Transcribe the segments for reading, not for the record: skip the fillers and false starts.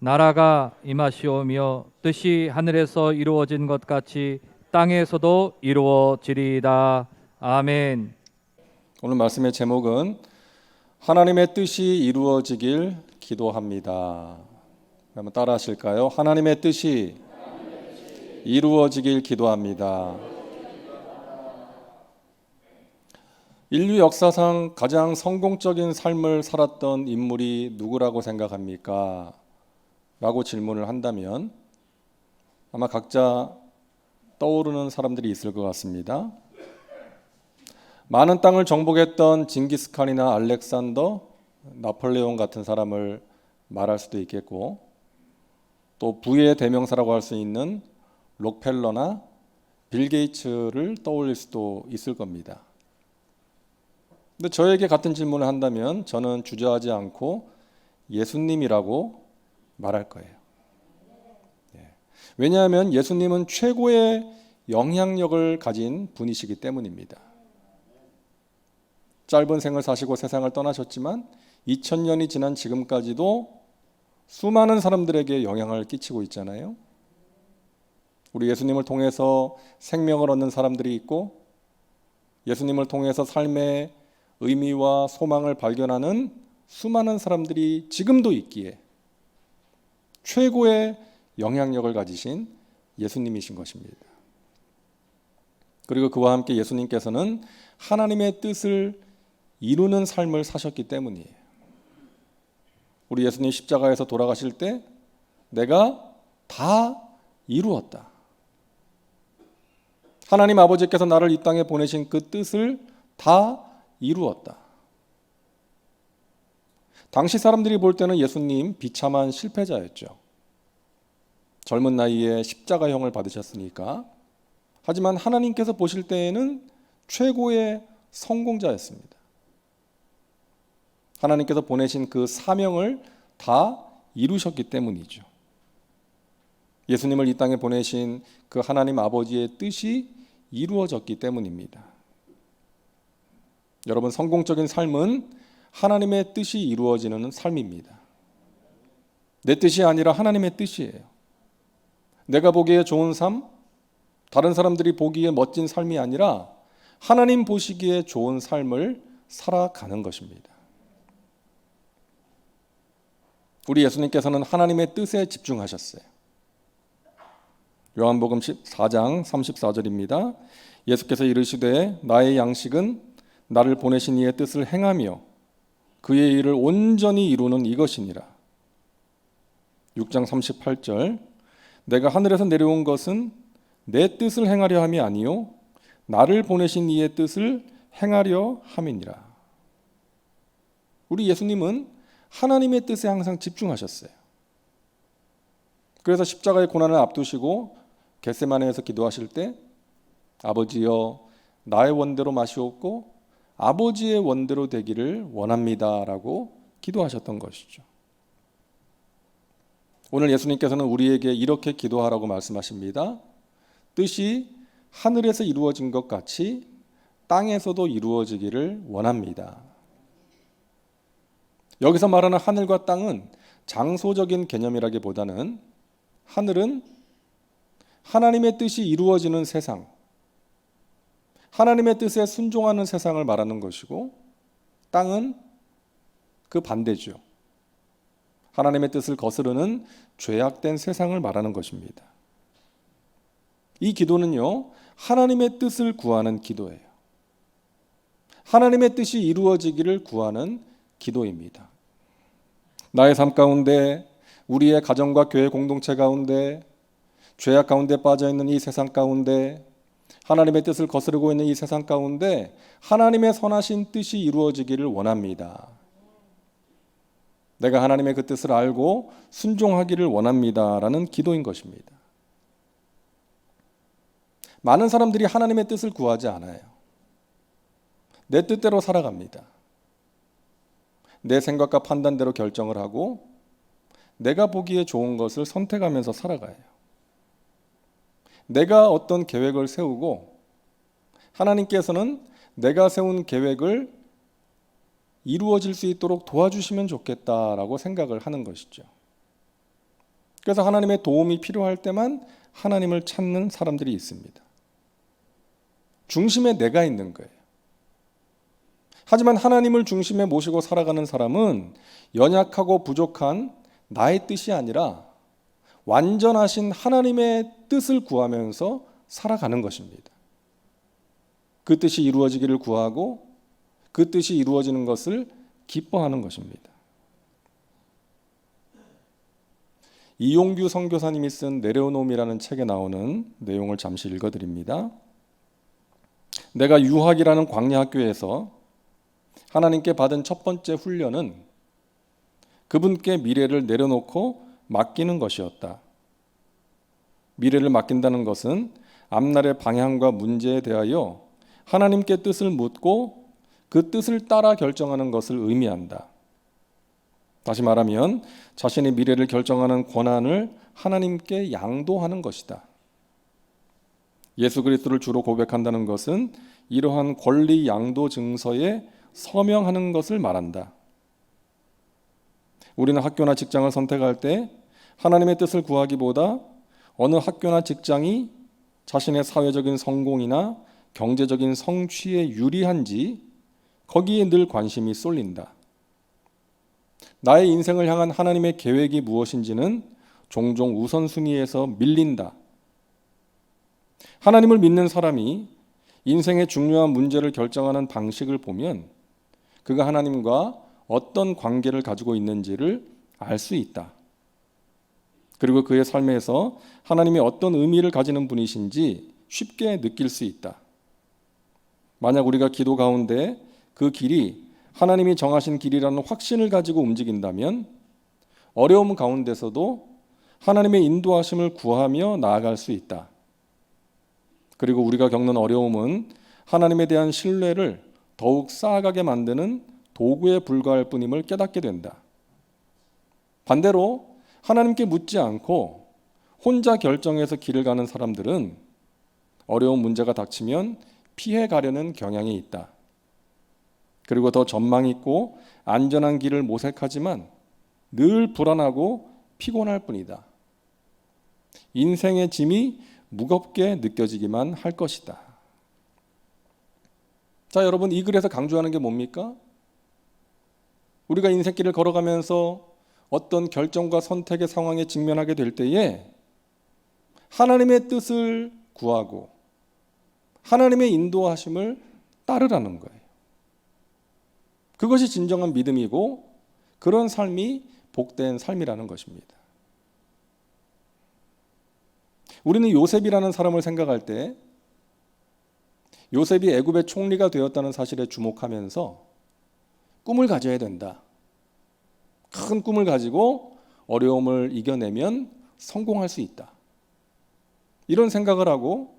나라가 임하시오며 뜻이 하늘에서 이루어진 것 같이 땅에서도 이루어지리이다. 아멘. 오늘 말씀의 제목은 하나님의 뜻이 이루어지길 기도합니다. 한번 따라 하실까요? 하나님의 뜻이 이루어지길 기도합니다. 인류 역사상 가장 성공적인 삶을 살았던 인물이 누구라고 생각합니까? 라고 질문을 한다면 아마 각자 떠오르는 사람들이 있을 것 같습니다. 많은 땅을 정복했던 징기스칸이나 알렉산더, 나폴레옹 같은 사람을 말할 수도 있겠고, 또 부의 대명사라고 할 수 있는 록펠러나 빌 게이츠를 떠올릴 수도 있을 겁니다. 근데 저에게 같은 질문을 한다면 저는 주저하지 않고 예수님이라고 말할 거예요. 왜냐하면 예수님은 최고의 영향력을 가진 분이시기 때문입니다. 짧은 생을 사시고 세상을 떠나셨지만 2000년이 지난 지금까지도 수많은 사람들에게 영향을 끼치고 있잖아요. 우리 예수님을 통해서 생명을 얻는 사람들이 있고, 예수님을 통해서 삶의 의미와 소망을 발견하는 수많은 사람들이 지금도 있기에 최고의 영향력을 가지신 예수님이신 것입니다. 그리고 그와 함께 예수님께서는 하나님의 뜻을 이루는 삶을 사셨기 때문이에요. 우리 예수님 십자가에서 돌아가실 때 내가 다 이루었다. 하나님 아버지께서 나를 이 땅에 보내신 그 뜻을 다 이루었다. 당시 사람들이 볼 때는 예수님 비참한 실패자였죠. 젊은 나이에 십자가형을 받으셨으니까. 하지만 하나님께서 보실 때에는 최고의 성공자였습니다. 하나님께서 보내신 그 사명을 다 이루셨기 때문이죠. 예수님을 이 땅에 보내신 그 하나님 아버지의 뜻이 이루어졌기 때문입니다. 여러분, 성공적인 삶은 하나님의 뜻이 이루어지는 삶입니다. 내 뜻이 아니라 하나님의 뜻이에요. 내가 보기에 좋은 삶, 다른 사람들이 보기에 멋진 삶이 아니라 하나님 보시기에 좋은 삶을 살아가는 것입니다. 우리 예수님께서는 하나님의 뜻에 집중하셨어요. 요한복음 14장 34절입니다. 예수께서 이르시되 나의 양식은 나를 보내신 이의 뜻을 행하며 그의 일을 온전히 이루는 이것이니라. 6장 38절 내가 하늘에서 내려온 것은 내 뜻을 행하려 함이 아니요 나를 보내신 이의 뜻을 행하려 함이니라. 우리 예수님은 하나님의 뜻에 항상 집중하셨어요. 그래서 십자가의 고난을 앞두시고 겟세마네에서 기도하실 때 아버지여 나의 원대로 마시옵고 아버지의 원대로 되기를 원합니다라고 기도하셨던 것이죠. 오늘 예수님께서는 우리에게 이렇게 기도하라고 말씀하십니다. 뜻이 하늘에서 이루어진 것 같이 땅에서도 이루어지기를 원합니다. 여기서 말하는 하늘과 땅은 장소적인 개념이라기보다는 하늘은 하나님의 뜻이 이루어지는 세상, 하나님의 뜻에 순종하는 세상을 말하는 것이고, 땅은 그 반대죠. 하나님의 뜻을 거스르는 죄악된 세상을 말하는 것입니다. 이 기도는요, 하나님의 뜻을 구하는 기도예요. 하나님의 뜻이 이루어지기를 구하는 기도입니다. 나의 삶 가운데, 우리의 가정과 교회 공동체 가운데, 죄악 가운데 빠져있는 이 세상 가운데, 하나님의 뜻을 거스르고 있는 이 세상 가운데 하나님의 선하신 뜻이 이루어지기를 원합니다. 내가 하나님의 그 뜻을 알고 순종하기를 원합니다라는 기도인 것입니다. 많은 사람들이 하나님의 뜻을 구하지 않아요. 내 뜻대로 살아갑니다. 내 생각과 판단대로 결정을 하고 내가 보기에 좋은 것을 선택하면서 살아가요. 내가 어떤 계획을 세우고 하나님께서는 내가 세운 계획을 이루어질 수 있도록 도와주시면 좋겠다라고 생각을 하는 것이죠. 그래서 하나님의 도움이 필요할 때만 하나님을 찾는 사람들이 있습니다. 중심에 내가 있는 거예요. 하지만 하나님을 중심에 모시고 살아가는 사람은 연약하고 부족한 나의 뜻이 아니라 완전하신 하나님의 뜻을 구하면서 살아가는 것입니다. 그 뜻이 이루어지기를 구하고 그 뜻이 이루어지는 것을 기뻐하는 것입니다. 이용규 선교사님이 쓴 내려놓음이라는 책에 나오는 내용을 잠시 읽어드립니다. 내가 유학이라는 광야 학교에서 하나님께 받은 첫 번째 훈련은 그분께 미래를 내려놓고 맡기는 것이었다. 미래를 맡긴다는 것은 앞날의 방향과 문제에 대하여 하나님께 뜻을 묻고 그 뜻을 따라 결정하는 것을 의미한다. 다시 말하면 자신의 미래를 결정하는 권한을 하나님께 양도하는 것이다. 예수 그리스도를 주로 고백한다는 것은 이러한 권리 양도 증서에 서명하는 것을 말한다. 우리는 학교나 직장을 선택할 때 하나님의 뜻을 구하기보다 어느 학교나 직장이 자신의 사회적인 성공이나 경제적인 성취에 유리한지 거기에 늘 관심이 쏠린다. 나의 인생을 향한 하나님의 계획이 무엇인지는 종종 우선순위에서 밀린다. 하나님을 믿는 사람이 인생의 중요한 문제를 결정하는 방식을 보면 그가 하나님과 어떤 관계를 가지고 있는지를 알 수 있다. 그리고 그의 삶에서 하나님이 어떤 의미를 가지는 분이신지 쉽게 느낄 수 있다. 만약 우리가 기도 가운데 그 길이 하나님이 정하신 길이라는 확신을 가지고 움직인다면 어려움 가운데서도 하나님의 인도하심을 구하며 나아갈 수 있다. 그리고 우리가 겪는 어려움은 하나님에 대한 신뢰를 더욱 쌓아가게 만드는 도구에 불과할 뿐임을 깨닫게 된다. 반대로 하나님께 묻지 않고 혼자 결정해서 길을 가는 사람들은 어려운 문제가 닥치면 피해 가려는 경향이 있다. 그리고 더 전망 있고 안전한 길을 모색하지만 늘 불안하고 피곤할 뿐이다. 인생의 짐이 무겁게 느껴지기만 할 것이다. 자, 여러분, 이 글에서 강조하는 게 뭡니까? 우리가 인생길을 걸어가면서 어떤 결정과 선택의 상황에 직면하게 될 때에 하나님의 뜻을 구하고 하나님의 인도하심을 따르라는 거예요. 그것이 진정한 믿음이고 그런 삶이 복된 삶이라는 것입니다. 우리는 요셉이라는 사람을 생각할 때 요셉이 애굽의 총리가 되었다는 사실에 주목하면서 꿈을 가져야 된다. 큰 꿈을 가지고 어려움을 이겨내면 성공할 수 있다. 이런 생각을 하고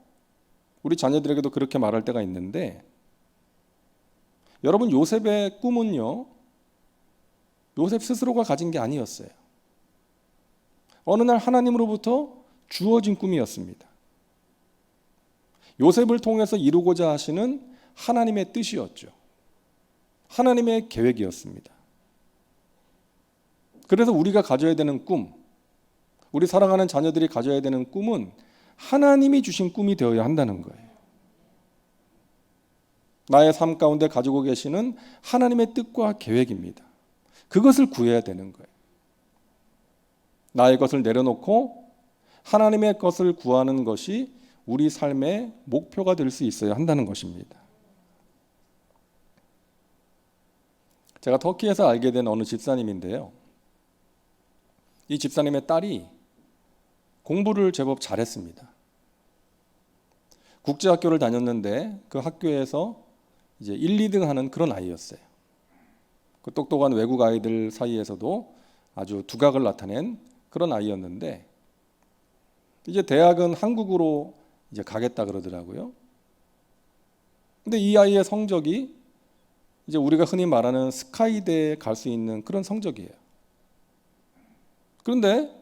우리 자녀들에게도 그렇게 말할 때가 있는데 여러분, 요셉의 꿈은요, 요셉 스스로가 가진 게 아니었어요. 어느 날 하나님으로부터 주어진 꿈이었습니다. 요셉을 통해서 이루고자 하시는 하나님의 뜻이었죠. 하나님의 계획이었습니다. 그래서 우리가 가져야 되는 꿈, 우리 사랑하는 자녀들이 가져야 되는 꿈은 하나님이 주신 꿈이 되어야 한다는 거예요. 나의 삶 가운데 가지고 계시는 하나님의 뜻과 계획입니다. 그것을 구해야 되는 거예요. 나의 것을 내려놓고 하나님의 것을 구하는 것이 우리 삶의 목표가 될 수 있어야 한다는 것입니다. 제가 터키에서 알게 된 어느 집사님인데요. 이 집사님의 딸이 공부를 제법 잘했습니다. 국제학교를 다녔는데 그 학교에서 이제 1, 2등 하는 그런 아이였어요. 그 똑똑한 외국 아이들 사이에서도 아주 두각을 나타낸 그런 아이였는데 이제 대학은 한국으로 이제 가겠다 그러더라고요. 근데 이 아이의 성적이 이제 우리가 흔히 말하는 스카이대에 갈 수 있는 그런 성적이에요. 그런데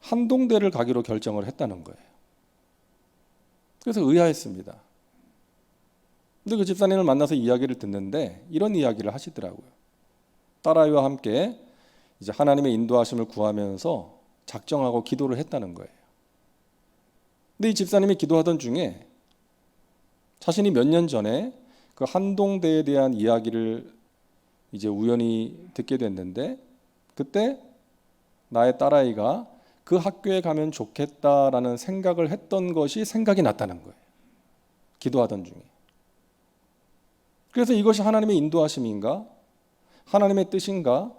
한동대를 가기로 결정을 했다는 거예요. 그래서 의아했습니다. 근데 그 집사님을 만나서 이야기를 듣는데 이런 이야기를 하시더라고요. 딸아이와 함께 이제 하나님의 인도하심을 구하면서 작정하고 기도를 했다는 거예요. 근데 이 집사님이 기도하던 중에 자신이 몇 년 전에 그 한동대에 대한 이야기를 이제 우연히 듣게 됐는데, 그때 나의 딸아이가 그 학교에 가면 좋겠다라는 생각을 했던 것이 생각이 났다는 거예요. 기도하던 중에. 그래서 이것이 하나님의 인도하심인가? 하나님의 뜻인가?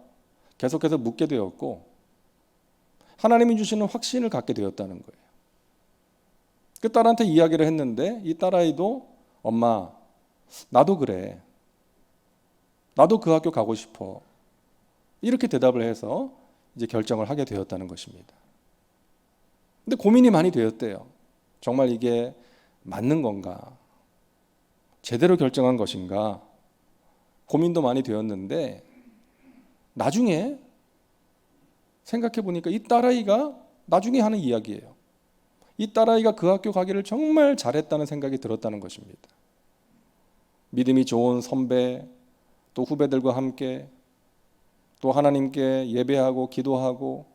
계속해서 묻게 되었고, 하나님이 주시는 확신을 갖게 되었다는 거예요. 그 딸한테 이야기를 했는데 이 딸아이도 엄마, 나도 그래. 나도 그 학교 가고 싶어. 이렇게 대답을 해서 이제 결정을 하게 되었다는 것입니다. 근데 고민이 많이 되었대요. 정말 이게 맞는 건가? 제대로 결정한 것인가? 고민도 많이 되었는데 나중에 생각해 보니까 이 딸아이가 나중에 하는 이야기예요. 이 딸아이가 그 학교 가기를 정말 잘했다는 생각이 들었다는 것입니다. 믿음이 좋은 선배, 또 후배들과 함께 또 하나님께 예배하고 기도하고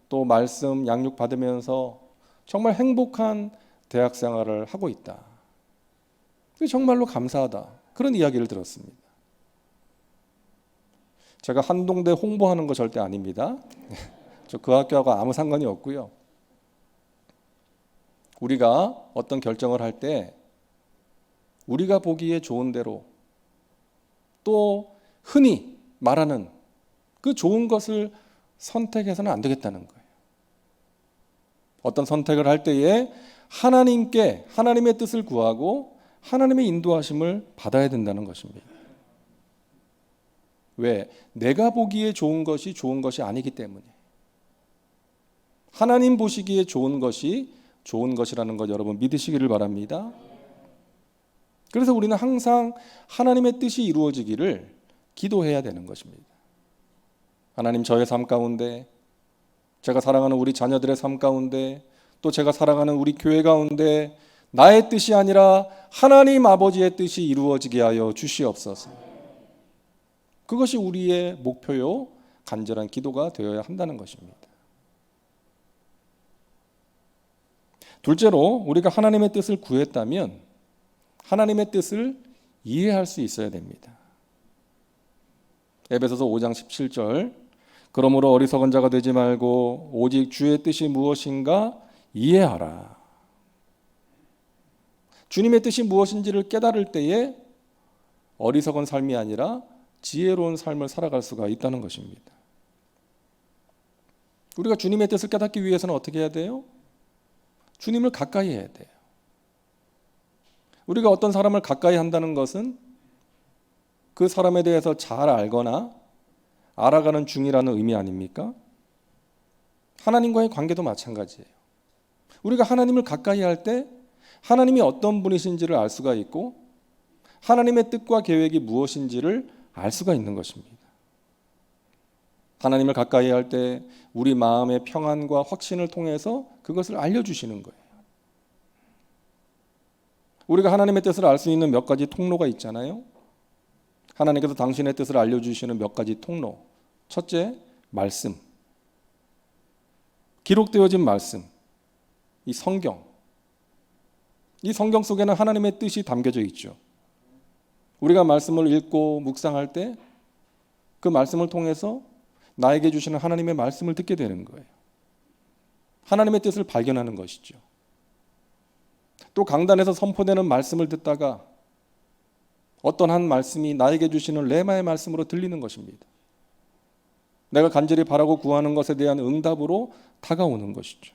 또 말씀 양육 받으면서 정말 행복한 대학 생활을 하고 있다. 정말로 감사하다. 그런 이야기를 들었습니다. 제가 한동대 홍보하는 거 절대 아닙니다. 저 그 학교하고 아무 상관이 없고요. 우리가 어떤 결정을 할 때 우리가 보기에 좋은 대로 또 흔히 말하는 그 좋은 것을 선택해서는 안 되겠다는 거예요. 어떤 선택을 할 때에 하나님께 하나님의 뜻을 구하고 하나님의 인도하심을 받아야 된다는 것입니다. 왜? 내가 보기에 좋은 것이 아니기 때문에. 하나님 보시기에 좋은 것이 좋은 것이라는 것 여러분 믿으시기를 바랍니다. 그래서 우리는 항상 하나님의 뜻이 이루어지기를 기도해야 되는 것입니다. 하나님, 저의 삶 가운데, 제가 사랑하는 우리 자녀들의 삶 가운데, 또 제가 사랑하는 우리 교회 가운데 나의 뜻이 아니라 하나님 아버지의 뜻이 이루어지게 하여 주시옵소서. 그것이 우리의 목표요 간절한 기도가 되어야 한다는 것입니다. 둘째로, 우리가 하나님의 뜻을 구했다면 하나님의 뜻을 이해할 수 있어야 됩니다. 에베소서 5장 17절, 그러므로 어리석은 자가 되지 말고 오직 주의 뜻이 무엇인가 이해하라. 주님의 뜻이 무엇인지를 깨달을 때에 어리석은 삶이 아니라 지혜로운 삶을 살아갈 수가 있다는 것입니다. 우리가 주님의 뜻을 깨닫기 위해서는 어떻게 해야 돼요? 주님을 가까이 해야 돼요. 우리가 어떤 사람을 가까이 한다는 것은 그 사람에 대해서 잘 알거나 알아가는 중이라는 의미 아닙니까? 하나님과의 관계도 마찬가지예요. 우리가 하나님을 가까이 할 때 하나님이 어떤 분이신지를 알 수가 있고 하나님의 뜻과 계획이 무엇인지를 알 수가 있는 것입니다. 하나님을 가까이 할 때 우리 마음의 평안과 확신을 통해서 그것을 알려주시는 거예요. 우리가 하나님의 뜻을 알 수 있는 몇 가지 통로가 있잖아요. 하나님께서 당신의 뜻을 알려주시는 몇 가지 통로. 첫째, 말씀. 기록되어진 말씀. 이 성경. 이 성경 속에는 하나님의 뜻이 담겨져 있죠. 우리가 말씀을 읽고 묵상할 때 그 말씀을 통해서 나에게 주시는 하나님의 말씀을 듣게 되는 거예요. 하나님의 뜻을 발견하는 것이죠. 또 강단에서 선포되는 말씀을 듣다가 어떤 한 말씀이 나에게 주시는 레마의 말씀으로 들리는 것입니다. 내가 간절히 바라고 구하는 것에 대한 응답으로 다가오는 것이죠.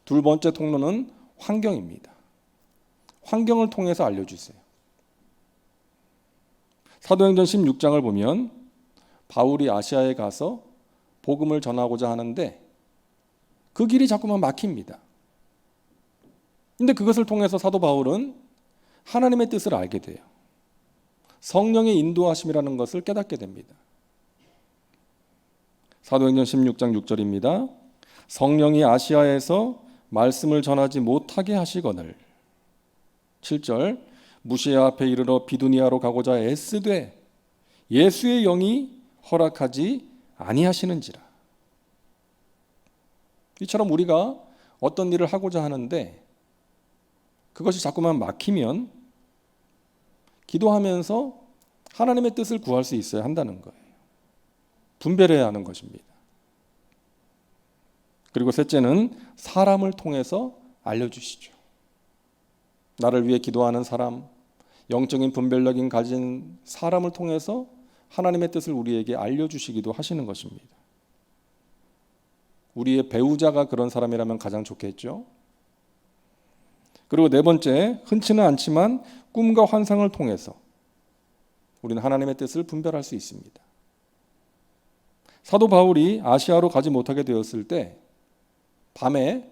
두 번째 통로는 환경입니다. 환경을 통해서 알려주세요. 사도행전 16장을 보면 바울이 아시아에 가서 복음을 전하고자 하는데 그 길이 자꾸만 막힙니다. 근데 그것을 통해서 사도 바울은 하나님의 뜻을 알게 돼요. 성령의 인도하심이라는 것을 깨닫게 됩니다. 사도행전 16장 6절입니다. 성령이 아시아에서 말씀을 전하지 못하게 하시거늘. 7절, 무시아 앞에 이르러 비두니아로 가고자 애쓰되 예수의 영이 허락하지 아니하시는지라. 이처럼 우리가 어떤 일을 하고자 하는데 그것이 자꾸만 막히면 기도하면서 하나님의 뜻을 구할 수 있어야 한다는 거예요. 분별해야 하는 것입니다. 그리고 셋째는 사람을 통해서 알려주시죠. 나를 위해 기도하는 사람, 영적인 분별력이 가진 사람을 통해서 하나님의 뜻을 우리에게 알려주시기도 하시는 것입니다. 우리의 배우자가 그런 사람이라면 가장 좋겠죠. 그리고 네 번째, 흔치는 않지만 꿈과 환상을 통해서 우리는 하나님의 뜻을 분별할 수 있습니다. 사도 바울이 아시아로 가지 못하게 되었을 때 밤에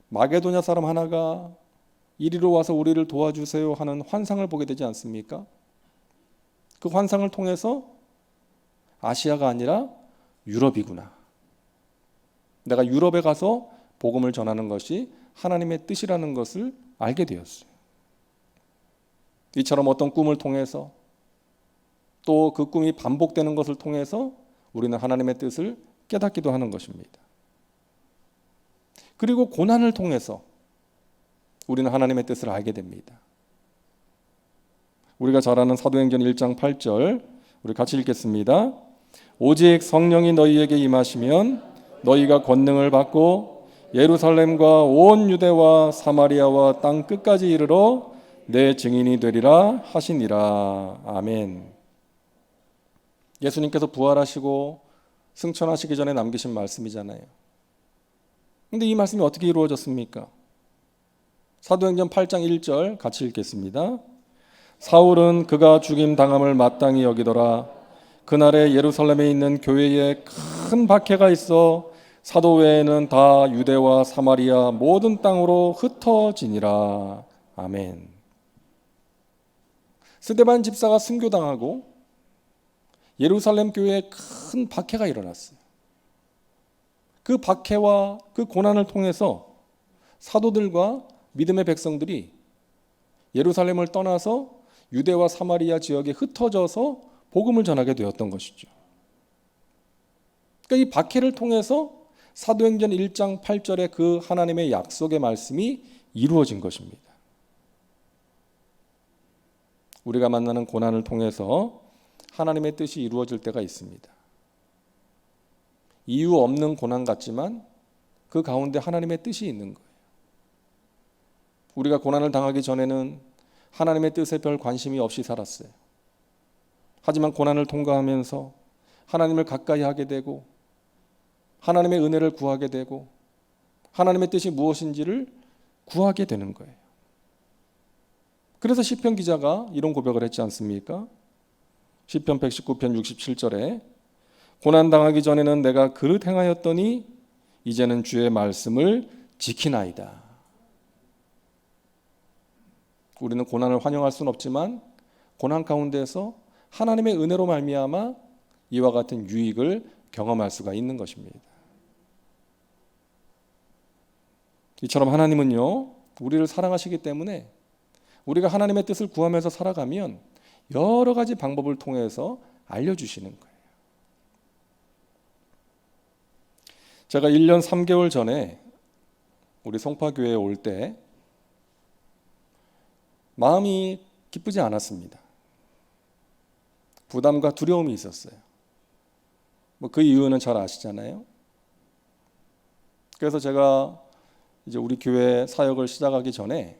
마게도냐 사람 하나가 이리로 와서 우리를 도와주세요 하는 환상을 보게 되지 않습니까? 그 환상을 통해서 아시아가 아니라 유럽이구나. 내가 유럽에 가서 복음을 전하는 것이 하나님의 뜻이라는 것을 알게 되었어요. 이처럼 어떤 꿈을 통해서 또 그 꿈이 반복되는 것을 통해서 우리는 하나님의 뜻을 깨닫기도 하는 것입니다. 그리고 고난을 통해서 우리는 하나님의 뜻을 알게 됩니다. 우리가 잘 아는 사도행전 1장 8절 우리 같이 읽겠습니다. 오직 성령이 너희에게 임하시면 너희가 권능을 받고 예루살렘과 온 유대와 사마리아와 땅 끝까지 이르러 내 증인이 되리라 하시니라. 아멘. 예수님께서 부활하시고 승천하시기 전에 남기신 말씀이잖아요. 근데 이 말씀이 어떻게 이루어졌습니까? 사도행전 8장 1절 같이 읽겠습니다. 사울은 그가 죽임 당함을 마땅히 여기더라. 그날에 예루살렘에 있는 교회에 큰 박해가 있어 사도 외에는 다 유대와 사마리아 모든 땅으로 흩어지니라. 아멘. 스데반 집사가 순교당하고 예루살렘 교회에 큰 박해가 일어났어요. 그 박해와 그 고난을 통해서 사도들과 믿음의 백성들이 예루살렘을 떠나서 유대와 사마리아 지역에 흩어져서 복음을 전하게 되었던 것이죠. 그러니까 이 박해를 통해서 사도행전 1장 8절의 그 하나님의 약속의 말씀이 이루어진 것입니다. 우리가 만나는 고난을 통해서 하나님의 뜻이 이루어질 때가 있습니다. 이유 없는 고난 같지만 그 가운데 하나님의 뜻이 있는 거예요. 우리가 고난을 당하기 전에는 하나님의 뜻에 별 관심이 없이 살았어요. 하지만 고난을 통과하면서 하나님을 가까이 하게 되고 하나님의 은혜를 구하게 되고 하나님의 뜻이 무엇인지를 구하게 되는 거예요. 그래서 시편 기자가 이런 고백을 했지 않습니까? 시편 119편 67절에 고난당하기 전에는 내가 그릇 행하였더니 이제는 주의 말씀을 지키나이다. 우리는 고난을 환영할 수는 없지만 고난 가운데서 하나님의 은혜로 말미암아 이와 같은 유익을 경험할 수가 있는 것입니다. 이처럼 하나님은요, 우리를 사랑하시기 때문에 우리가 하나님의 뜻을 구하면서 살아가면 여러 가지 방법을 통해서 알려주시는 거예요. 제가 1년 3개월 전에 우리 송파교회에 올 때 마음이 기쁘지 않았습니다. 부담과 두려움이 있었어요. 그 이유는 잘 아시잖아요. 그래서 제가 이제 우리 교회 사역을 시작하기 전에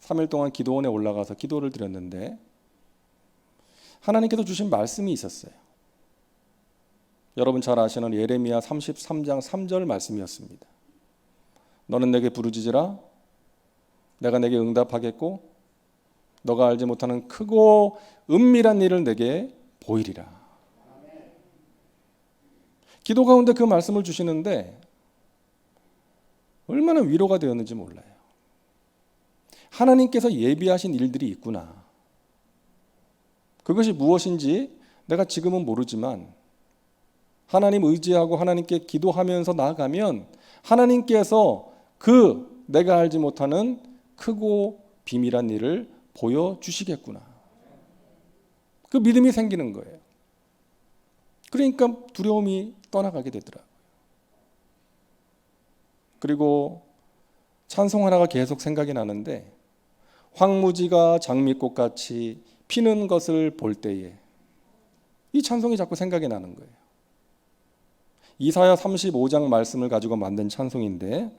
3일 동안 기도원에 올라가서 기도를 드렸는데 하나님께서 주신 말씀이 있었어요. 여러분 잘 아시는 예레미야 33장 3절 말씀이었습니다. 너는 내게 부르짖으라 내가 내게 응답하겠고 너가 알지 못하는 크고 은밀한 일을 내게 보이리라. 기도 가운데 그 말씀을 주시는데 얼마나 위로가 되었는지 몰라요. 하나님께서 예비하신 일들이 있구나. 그것이 무엇인지 내가 지금은 모르지만 하나님 의지하고 하나님께 기도하면서 나아가면 하나님께서 그 내가 알지 못하는 크고 비밀한 일을 보여주시겠구나. 그 믿음이 생기는 거예요. 그러니까 두려움이 떠나가게 되더라고요. 그리고 찬송 하나가 계속 생각이 나는데, 황무지가 장미꽃같이 피는 것을 볼 때에, 이 찬송이 자꾸 생각이 나는 거예요. 이사야 35장 말씀을 가지고 만든 찬송인데,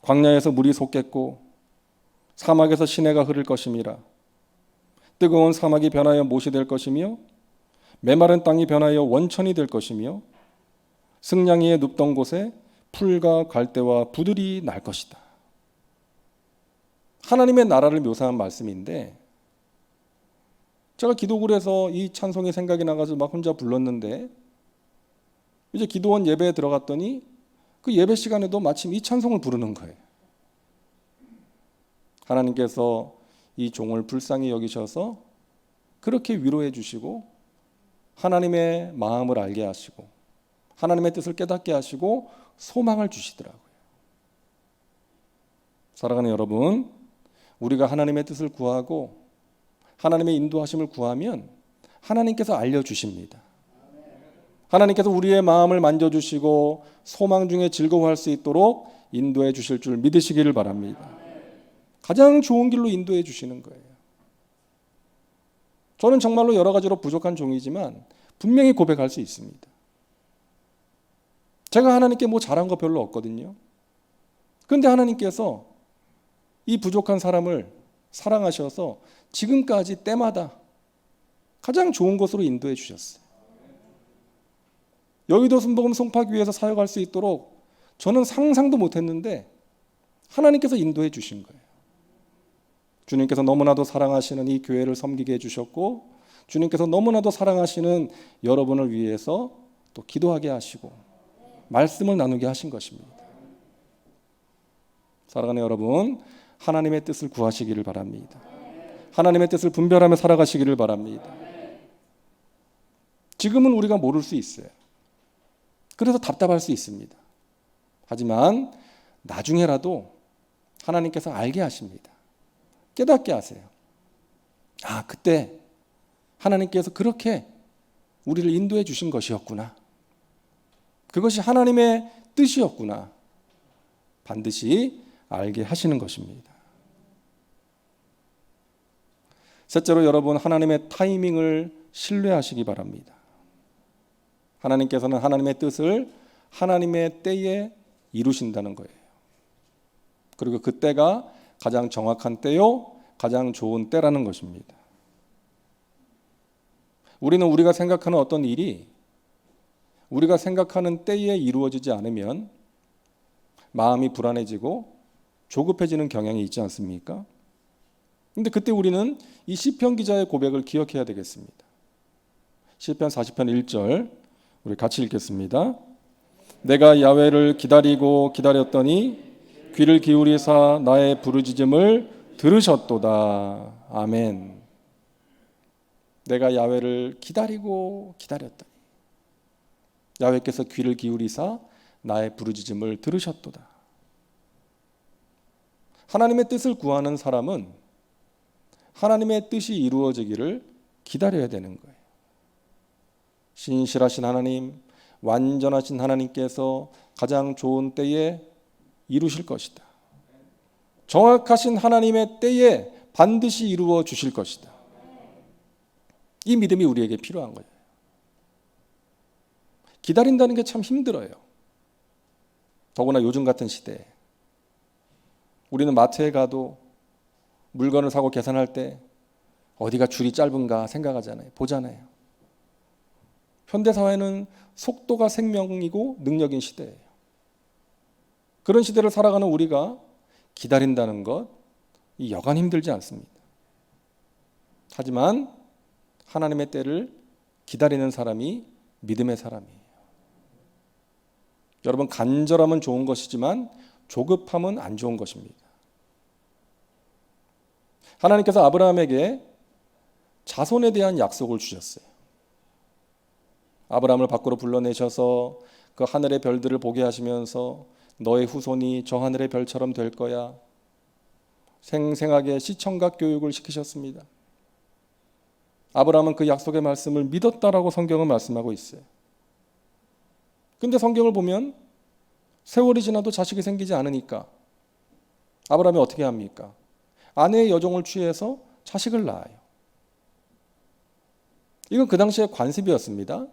광야에서 물이 솟겠고 사막에서 시내가 흐를 것임이라. 뜨거운 사막이 변하여 못이 될 것이며 메마른 땅이 변하여 원천이 될 것이며 승냥이의 눕던 곳에 풀과 갈대와 부들이 날 것이다. 하나님의 나라를 묘사한 말씀인데, 제가 기도를 해서 이 찬송이 생각이 나가지고 막 혼자 불렀는데, 이제 기도원 예배에 들어갔더니 그 예배 시간에도 마침 이 찬송을 부르는 거예요. 하나님께서 이 종을 불쌍히 여기셔서 그렇게 위로해 주시고 하나님의 마음을 알게 하시고 하나님의 뜻을 깨닫게 하시고 소망을 주시더라고요. 사랑하는 여러분, 우리가 하나님의 뜻을 구하고 하나님의 인도하심을 구하면 하나님께서 알려주십니다. 하나님께서 우리의 마음을 만져주시고 소망 중에 즐거워할 수 있도록 인도해 주실 줄 믿으시기를 바랍니다. 가장 좋은 길로 인도해 주시는 거예요. 저는 정말로 여러 가지로 부족한 종이지만 분명히 고백할 수 있습니다. 제가 하나님께 뭐 잘한 거 별로 없거든요. 그런데 하나님께서 이 부족한 사람을 사랑하셔서 지금까지 때마다 가장 좋은 곳으로 인도해 주셨어요. 여의도 순복음 송파교회에서 사역할 수 있도록 저는 상상도 못했는데 하나님께서 인도해 주신 거예요. 주님께서 너무나도 사랑하시는 이 교회를 섬기게 해주셨고, 주님께서 너무나도 사랑하시는 여러분을 위해서 또 기도하게 하시고 말씀을 나누게 하신 것입니다. 사랑하는 여러분, 하나님의 뜻을 구하시기를 바랍니다. 하나님의 뜻을 분별하며 살아가시기를 바랍니다. 지금은 우리가 모를 수 있어요. 그래서 답답할 수 있습니다. 하지만 나중에라도 하나님께서 알게 하십니다. 깨닫게 하세요. 아, 그때 하나님께서 그렇게 우리를 인도해 주신 것이었구나. 그것이 하나님의 뜻이었구나. 반드시 알게 하시는 것입니다. 셋째로, 여러분, 하나님의 타이밍을 신뢰하시기 바랍니다. 하나님께서는 하나님의 뜻을 하나님의 때에 이루신다는 거예요. 그리고 그 때가 가장 정확한 때요, 가장 좋은 때라는 것입니다. 우리는 우리가 생각하는 어떤 일이 우리가 생각하는 때에 이루어지지 않으면 마음이 불안해지고 조급해지는 경향이 있지 않습니까? 그런데 그때 우리는 이 시편 기자의 고백을 기억해야 되겠습니다. 시편 40편 1절 우리 같이 읽겠습니다. 내가 야훼를 기다리고 기다렸더니 귀를 기울이사 나의 부르짖음을 들으셨도다. 아멘. 내가 야훼를 기다리고 기다렸더니 야훼께서 귀를 기울이사 나의 부르짖음을 들으셨도다. 하나님의 뜻을 구하는 사람은 하나님의 뜻이 이루어지기를 기다려야 되는 거예요. 신실하신 하나님, 완전하신 하나님께서 가장 좋은 때에 이루실 것이다. 정확하신 하나님의 때에 반드시 이루어 주실 것이다. 이 믿음이 우리에게 필요한 거예요. 기다린다는 게 참 힘들어요. 더구나 요즘 같은 시대에. 우리는 마트에 가도 물건을 사고 계산할 때 어디가 줄이 짧은가 생각하잖아요. 보잖아요. 현대사회는 속도가 생명이고 능력인 시대예요. 그런 시대를 살아가는 우리가 기다린다는 것, 이 여간 힘들지 않습니다. 하지만 하나님의 때를 기다리는 사람이 믿음의 사람이에요. 여러분, 간절함은 좋은 것이지만 조급함은 안 좋은 것입니다. 하나님께서 아브라함에게 자손에 대한 약속을 주셨어요. 아브라함을 밖으로 불러내셔서 그 하늘의 별들을 보게 하시면서 너의 후손이 저 하늘의 별처럼 될 거야. 생생하게 시청각 교육을 시키셨습니다. 아브라함은 그 약속의 말씀을 믿었다라고 성경은 말씀하고 있어요. 근데 성경을 보면 세월이 지나도 자식이 생기지 않으니까 아브라함이 어떻게 합니까? 아내의 여종을 취해서 자식을 낳아요. 이건 그 당시의 관습이었습니다.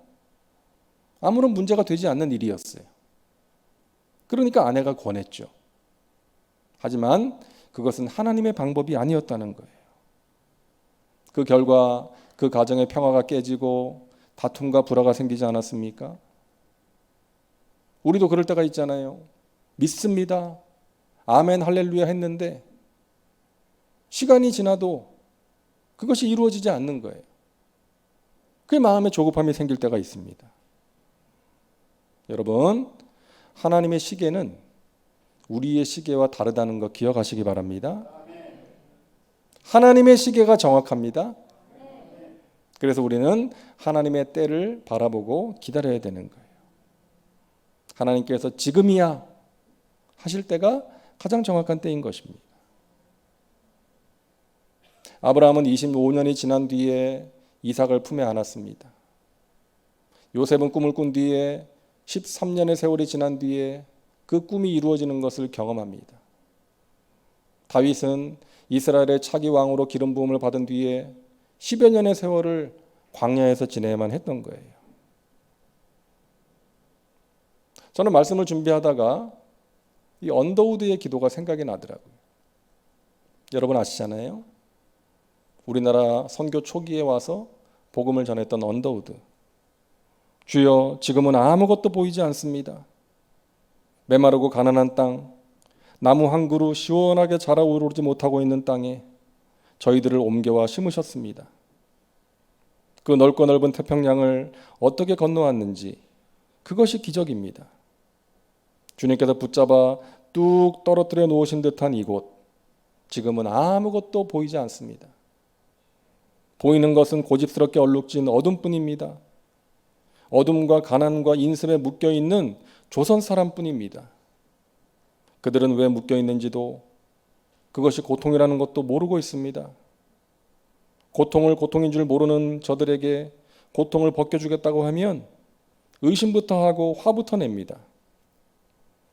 아무런 문제가 되지 않는 일이었어요. 그러니까 아내가 권했죠. 하지만 그것은 하나님의 방법이 아니었다는 거예요. 그 결과 그 가정의 평화가 깨지고 다툼과 불화가 생기지 않았습니까? 우리도 그럴 때가 있잖아요. 믿습니다. 아멘 할렐루야 했는데 시간이 지나도 그것이 이루어지지 않는 거예요. 그 마음에 조급함이 생길 때가 있습니다. 여러분, 하나님의 시계는 우리의 시계와 다르다는 거 기억하시기 바랍니다. 하나님의 시계가 정확합니다. 그래서 우리는 하나님의 때를 바라보고 기다려야 되는 거예요. 하나님께서 지금이야 하실 때가 가장 정확한 때인 것입니다. 아브라함은 25년이 지난 뒤에 이삭을 품에 안았습니다. 요셉은 꿈을 꾼 뒤에 13년의 세월이 지난 뒤에 그 꿈이 이루어지는 것을 경험합니다. 다윗은 이스라엘의 차기 왕으로 기름 부음을 받은 뒤에 10여 년의 세월을 광야에서 지내야만 했던 거예요. 저는 말씀을 준비하다가 이 언더우드의 기도가 생각이 나더라고요. 여러분 아시잖아요. 우리나라 선교 초기에 와서 복음을 전했던 언더우드. 주여, 지금은 아무것도 보이지 않습니다. 메마르고 가난한 땅, 나무 한 그루 시원하게 자라오르지 못하고 있는 땅에 저희들을 옮겨와 심으셨습니다. 그 넓고 넓은 태평양을 어떻게 건너왔는지 그것이 기적입니다. 주님께서 붙잡아 뚝 떨어뜨려 놓으신 듯한 이곳, 지금은 아무것도 보이지 않습니다. 보이는 것은 고집스럽게 얼룩진 어둠뿐입니다. 어둠과 가난과 인습에 묶여있는 조선 사람뿐입니다. 그들은 왜 묶여있는지도 그것이 고통이라는 것도 모르고 있습니다. 고통을 고통인 줄 모르는 저들에게 고통을 벗겨주겠다고 하면 의심부터 하고 화부터 냅니다.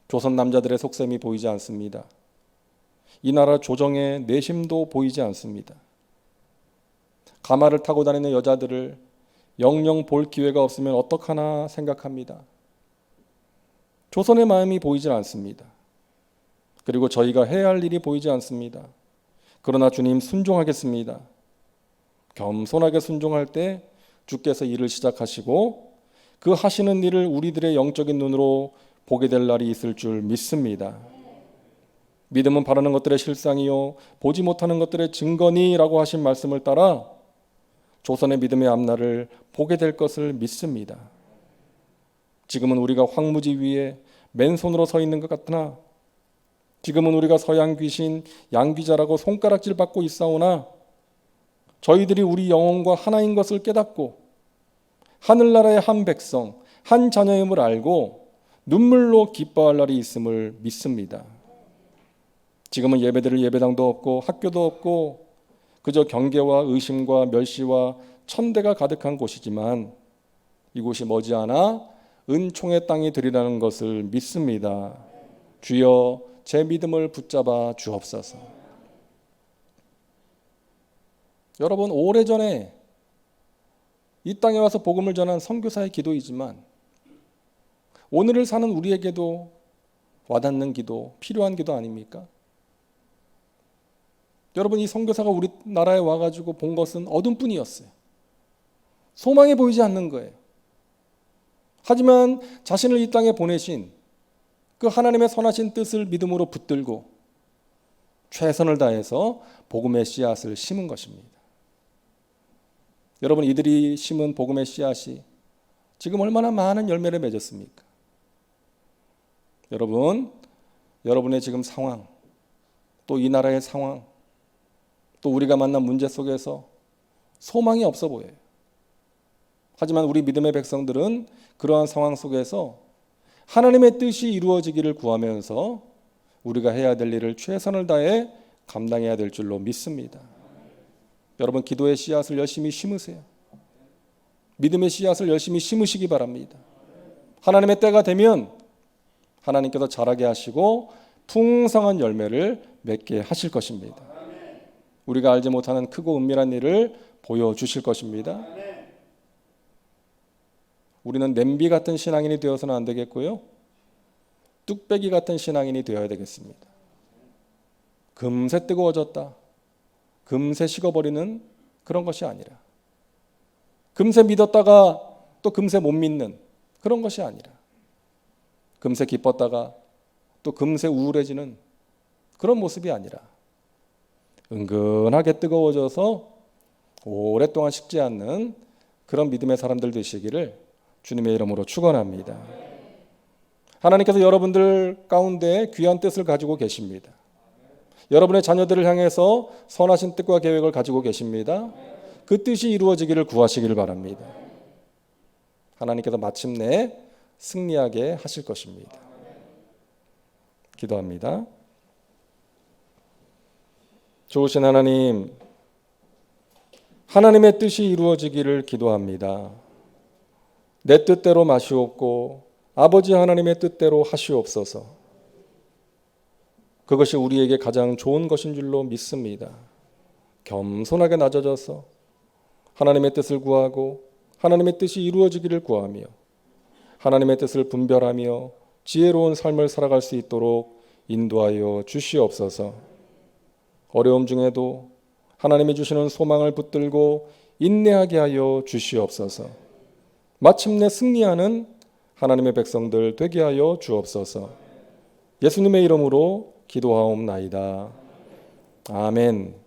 조선 남자들의 속셈이 보이지 않습니다. 이 나라 조정의 내심도 보이지 않습니다. 가마를 타고 다니는 여자들을 영영 볼 기회가 없으면 어떡하나 생각합니다. 조선의 마음이 보이질 않습니다. 그리고 저희가 해야 할 일이 보이지 않습니다. 그러나 주님 순종하겠습니다. 겸손하게 순종할 때 주께서 일을 시작하시고 그 하시는 일을 우리들의 영적인 눈으로 보게 될 날이 있을 줄 믿습니다. 믿음은 바라는 것들의 실상이요 보지 못하는 것들의 증거니라고 하신 말씀을 따라 조선의 믿음의 앞날을 보게 될 것을 믿습니다. 지금은 우리가 황무지 위에 맨손으로 서 있는 것 같으나 지금은 우리가 서양 귀신 양귀자라고 손가락질 받고 있사오나 저희들이 우리 영혼과 하나인 것을 깨닫고 하늘나라의 한 백성, 한 자녀임을 알고 눈물로 기뻐할 날이 있음을 믿습니다. 지금은 예배드릴 예배당도 없고 학교도 없고 그저 경계와 의심과 멸시와 천대가 가득한 곳이지만 이곳이 머지않아 은총의 땅이 되리라는 것을 믿습니다. 주여 제 믿음을 붙잡아 주옵소서. 여러분, 오래전에 이 땅에 와서 복음을 전한 선교사의 기도이지만 오늘을 사는 우리에게도 와닿는 기도, 필요한 기도 아닙니까? 여러분, 이 선교사가 우리나라에 와가지고 본 것은 어둠뿐이었어요. 소망이 보이지 않는 거예요. 하지만 자신을 이 땅에 보내신 그 하나님의 선하신 뜻을 믿음으로 붙들고 최선을 다해서 복음의 씨앗을 심은 것입니다. 여러분, 이들이 심은 복음의 씨앗이 지금 얼마나 많은 열매를 맺었습니까? 여러분, 여러분의 지금 상황, 또 이 나라의 상황, 또 우리가 만난 문제 속에서 소망이 없어 보여요. 하지만 우리 믿음의 백성들은 그러한 상황 속에서 하나님의 뜻이 이루어지기를 구하면서 우리가 해야 될 일을 최선을 다해 감당해야 될 줄로 믿습니다. 여러분, 기도의 씨앗을 열심히 심으세요. 믿음의 씨앗을 열심히 심으시기 바랍니다. 하나님의 때가 되면 하나님께서 자라게 하시고 풍성한 열매를 맺게 하실 것입니다. 우리가 알지 못하는 크고 은밀한 일을 보여주실 것입니다. 우리는 냄비 같은 신앙인이 되어서는 안 되겠고요, 뚝배기 같은 신앙인이 되어야 되겠습니다. 금세 뜨거워졌다, 금세 식어버리는 그런 것이 아니라, 금세 믿었다가 또 금세 못 믿는 그런 것이 아니라, 금세 기뻤다가 또 금세 우울해지는 그런 모습이 아니라, 은근하게 뜨거워져서 오랫동안 식지 않는 그런 믿음의 사람들 되시기를 주님의 이름으로 축원합니다. 하나님께서 여러분들 가운데 귀한 뜻을 가지고 계십니다. 여러분의 자녀들을 향해서 선하신 뜻과 계획을 가지고 계십니다. 그 뜻이 이루어지기를 구하시기를 바랍니다. 하나님께서 마침내 승리하게 하실 것입니다. 기도합니다. 좋으신 하나님, 하나님의 뜻이 이루어지기를 기도합니다. 내 뜻대로 마시옵고 아버지 하나님의 뜻대로 하시옵소서. 그것이 우리에게 가장 좋은 것인 줄로 믿습니다. 겸손하게 낮아져서 하나님의 뜻을 구하고 하나님의 뜻이 이루어지기를 구하며 하나님의 뜻을 분별하며 지혜로운 삶을 살아갈 수 있도록 인도하여 주시옵소서. 어려움 중에도 하나님이 주시는 소망을 붙들고 인내하게 하여 주시옵소서. 마침내 승리하는 하나님의 백성들 되게 하여 주옵소서. 예수님의 이름으로 기도하옵나이다. 아멘.